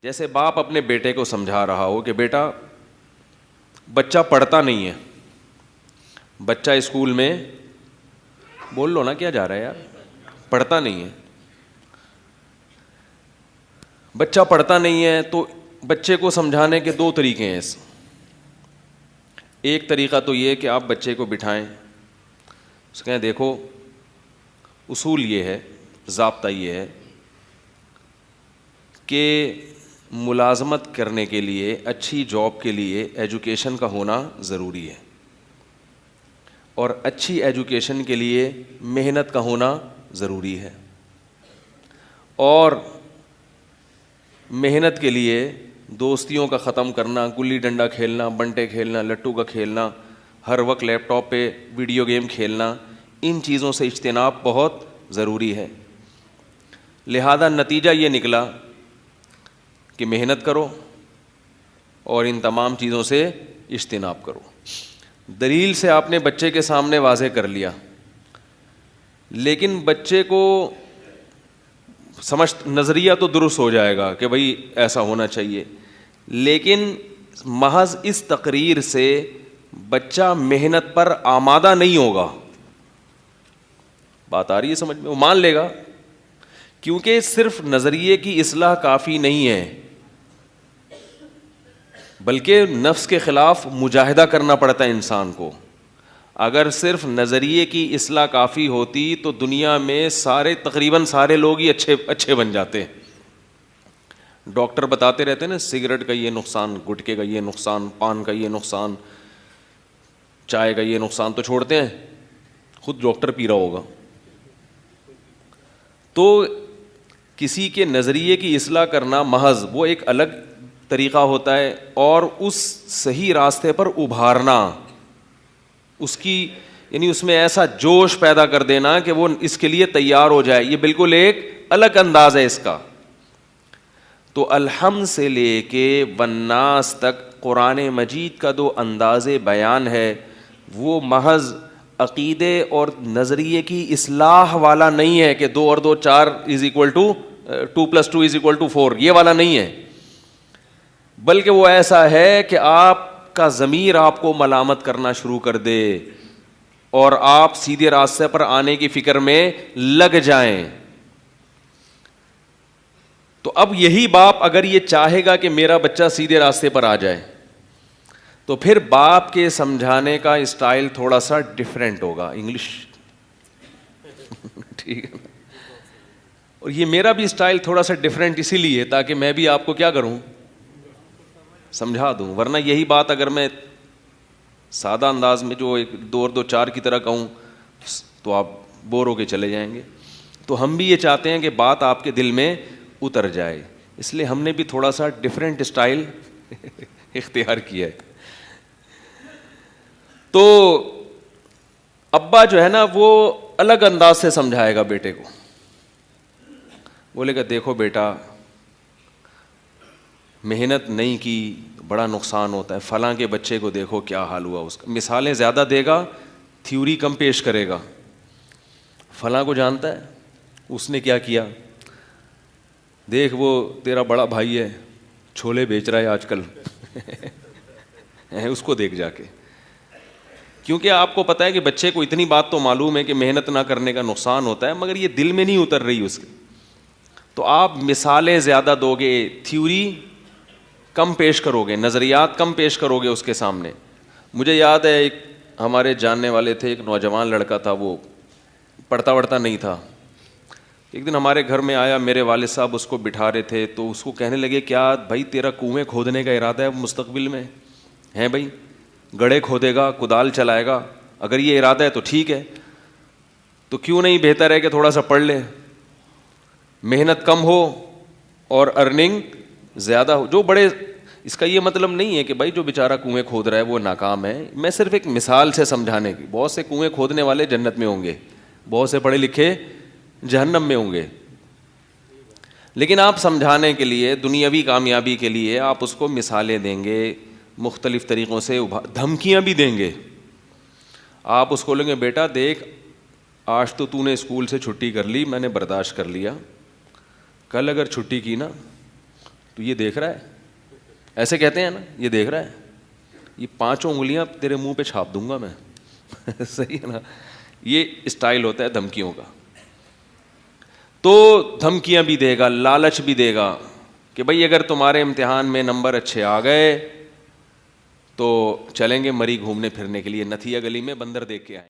جیسے باپ اپنے بیٹے کو سمجھا رہا ہو کہ بیٹا بچہ پڑھتا نہیں ہے, بچہ اسکول میں بول لو نا کیا جا رہا ہے یار, پڑھتا نہیں ہے, بچہ پڑھتا نہیں ہے تو بچے کو سمجھانے کے دو طریقے ہیں. ایک طریقہ تو یہ کہ آپ بچے کو بٹھائیں, اس کہیں دیکھو اصول یہ ہے, ضابطہ یہ ہے کہ ملازمت کرنے کے لیے, اچھی جاب کے لیے ایجوکیشن کا ہونا ضروری ہے, اور اچھی ایجوکیشن کے لیے محنت کا ہونا ضروری ہے, اور محنت کے لیے دوستیوں کا ختم کرنا, گلی ڈنڈا کھیلنا, بنٹے کھیلنا, لٹو کا کھیلنا, ہر وقت لیپ ٹاپ پہ ویڈیو گیم کھیلنا, ان چیزوں سے اجتناب بہت ضروری ہے. لہذا نتیجہ یہ نکلا کہ محنت کرو اور ان تمام چیزوں سے اجتناب کرو. دلیل سے آپ نے بچے کے سامنے واضح کر لیا, لیکن بچے کو سمجھ نظریہ تو درست ہو جائے گا کہ بھائی ایسا ہونا چاہیے, لیکن محض اس تقریر سے بچہ محنت پر آمادہ نہیں ہوگا. بات آ رہی ہے سمجھ میں؟ وہ مان لے گا, کیونکہ صرف نظریے کی اصلاح کافی نہیں ہے, بلکہ نفس کے خلاف مجاہدہ کرنا پڑتا ہے انسان کو. اگر صرف نظریے کی اصلاح کافی ہوتی تو دنیا میں تقریباً سارے لوگ ہی اچھے بن جاتے. ڈاکٹر بتاتے رہتے ہیں نا, سگریٹ کا یہ نقصان, گٹکے کا یہ نقصان, پان کا یہ نقصان, چائے کا یہ نقصان, تو چھوڑتے ہیں, خود ڈاکٹر پی رہا ہوگا. تو کسی کے نظریے کی اصلاح کرنا محض وہ ایک الگ طریقہ ہوتا ہے, اور اس صحیح راستے پر ابھارنا, اس کی یعنی اس میں ایسا جوش پیدا کر دینا کہ وہ اس کے لیے تیار ہو جائے, یہ بالکل ایک الگ انداز ہے اس کا. تو الحمد سے لے کے والناس تک قرآن مجید کا جو انداز بیان ہے وہ محض عقیدے اور نظریے کی اصلاح والا نہیں ہے کہ 2 اور 2 4 2 + 2 = 4, یہ والا نہیں ہے, بلکہ وہ ایسا ہے کہ آپ کا ضمیر آپ کو ملامت کرنا شروع کر دے اور آپ سیدھے راستے پر آنے کی فکر میں لگ جائیں. تو اب یہی باپ اگر یہ چاہے گا کہ میرا بچہ سیدھے راستے پر آ جائے, تو پھر باپ کے سمجھانے کا اسٹائل تھوڑا سا ڈیفرنٹ ہوگا. انگلش ٹھیک ہے, اور یہ میرا بھی اسٹائل تھوڑا سا ڈیفرنٹ اسی لیے تاکہ میں بھی آپ کو کیا کروں, سمجھا دوں. ورنہ یہی بات اگر میں سادہ انداز میں جو 2 اور 2 4 کی طرح کہوں تو آپ بور ہو کے چلے جائیں گے. تو ہم بھی یہ چاہتے ہیں کہ بات آپ کے دل میں اتر جائے, اس لیے ہم نے بھی تھوڑا سا ڈیفرنٹ اسٹائل اختیار کیا ہے. تو ابا جو ہے نا وہ الگ انداز سے سمجھائے گا بیٹے کو, بولے گا دیکھو بیٹا محنت نہیں کی بڑا نقصان ہوتا ہے, فلاں کے بچے کو دیکھو کیا حال ہوا اس کا. مثالیں زیادہ دے گا, تھیوری کم پیش کرے گا. فلاں کو جانتا ہے, اس نے کیا کیا, دیکھ وہ تیرا بڑا بھائی ہے, چھولے بیچ رہا ہے آج کل اس کو دیکھ جا کے. کیونکہ آپ کو پتہ ہے کہ بچے کو اتنی بات تو معلوم ہے کہ محنت نہ کرنے کا نقصان ہوتا ہے, مگر یہ دل میں نہیں اتر رہی اس کے. تو آپ مثالیں زیادہ دو گے, تھیوری کم پیش کرو گے, نظریات کم پیش کرو گے اس کے سامنے. مجھے یاد ہے ایک ہمارے جاننے والے تھے, ایک نوجوان لڑکا تھا, وہ پڑھتا وڑھتا نہیں تھا. ایک دن ہمارے گھر میں آیا, میرے والد صاحب اس کو بٹھا رہے تھے, تو اس کو کہنے لگے کیا بھائی تیرا کنویں کھودنے کا ارادہ ہے مستقبل میں؟ ہیں بھائی, گڑھے کھودے گا, کدال چلائے گا, اگر یہ ارادہ ہے تو ٹھیک ہے, تو کیوں نہیں بہتر ہے کہ تھوڑا سا پڑھ لے, محنت کم ہو اور ارننگ زیادہ ہو. جو بڑے, اس کا یہ مطلب نہیں ہے کہ بھائی جو بیچارہ کنویں کھود رہا ہے وہ ناکام ہے, میں صرف ایک مثال سے سمجھانے کی. بہت سے کنویں کھودنے والے جنت میں ہوں گے, بہت سے پڑھے لکھے جہنم میں ہوں گے, لیکن آپ سمجھانے کے لیے, دنیاوی کامیابی کے لیے آپ اس کو مثالیں دیں گے, مختلف طریقوں سے دھمکیاں بھی دیں گے. آپ اس کو لیں گے بیٹا دیکھ آج تو نے اسکول سے چھٹی کر لی, میں نے برداشت کر لیا, کل اگر چھٹی کی نا تو یہ دیکھ رہا ہے, ایسے کہتے ہیں نا, یہ دیکھ رہا ہے, یہ 5 انگلیاں تیرے منہ پہ چھاپ دوں گا میں. صحیح ہے نا, یہ اسٹائل ہوتا ہے دھمکیوں کا. تو دھمکیاں بھی دے گا, لالچ بھی دے گا کہ بھائی اگر تمہارے امتحان میں نمبر اچھے آ گئے تو چلیں گے مری گھومنے پھرنے کے لیے, نتھیا گلی میں بندر دیکھ کے آئے.